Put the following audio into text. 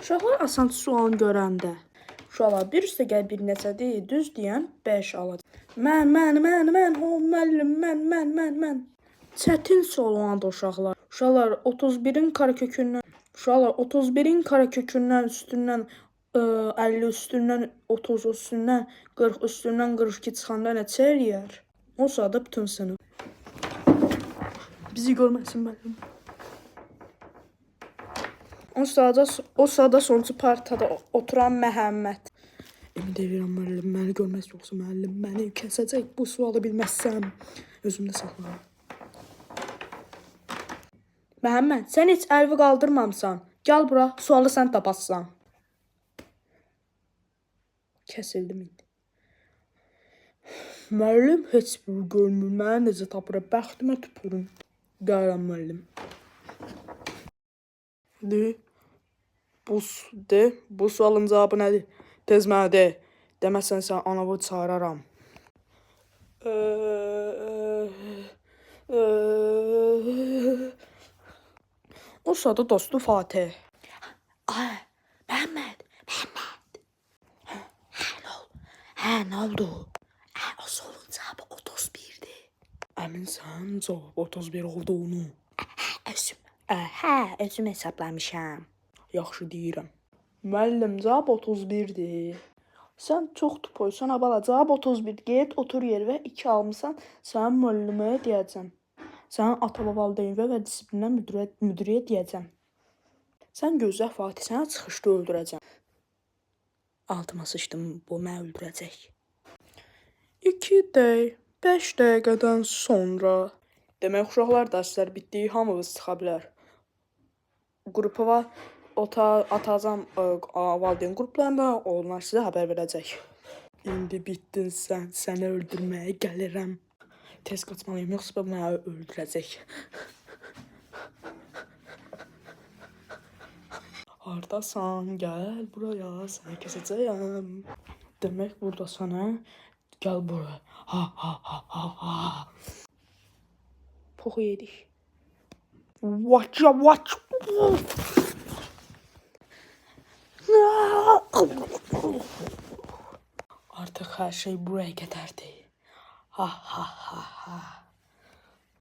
Uşaqlar asan sualını görəndə. Uşaqlar bir üstə gəl bir neçədir, düz deyən 5 alacaq. Mən, ho, müəllim, mən. Çətin sual olanda uşaqlar. Uşaqlar 31-in karekökündən, uşaqlar 31-in karekökündən üstündən 50 üstündən 30 üstündən 40 üstündən 42 çıxanda neçə eləyər? O sırada bütün sınıf. Bizi görməsin müəllim. O sırada sonuncu partada oturan Məhəmməd. Emin deyirəm müəllim, məni görməz yoxsa müəllim məni kəsəcək bu sualı bilməzsəm. Özümdə saxlayıram. Məhəmməd, sən heç əlvi qaldırmamısan. Gəl bura, sualı sən tapassan. Kəsildim indi. Müəllim heç bir görmür, mənə necə tapıram, bəxtimə tüpürüm. Gəlirəm müəllim. Bu sualın cavabı nədir? Tez mənə de. Deməsən sən anavı çağıraram. O sırada dostu Fatih. Məhəmməd. Hə, nə oldu? O sualın cavabı 31'dir. Əminsən cavab 31 olduğunu? Özüm hesablamışam. Yaxşı deyirəm. Müəllim, cavab 31'dir. Sən çox tupoysan, abala. Cavab 31. Get, otur yerə 2 almısan. Sənin müəlliməyə deyəcəm. Sənin ata-valideynə və disiplindən müdiriyə deyəcəm. Sən gözlə Fatih, sənə çıxışda öldürəcəm. Altıma sıçdım, bu məni öldürəcək. 5 dəqiqədən sonra. Demək, uşaqlar dərslər bitdi, hamımız çıxa bilər. Qrupa atacam valideyn qruplarında, onlar sizə xəbər verəcək. İndi bitdin sən, səni öldürməyə gəlirəm. Tez qaçmalıyım, yoxsa məni öldürəcək. Hardasan, gəl buraya, səni kəsəcəyəm. Demək, buradasan, hə? Gəl buraya. Ha. Poxu yedik. Watch. Artıq hər şey buraya qədərdir. Ha.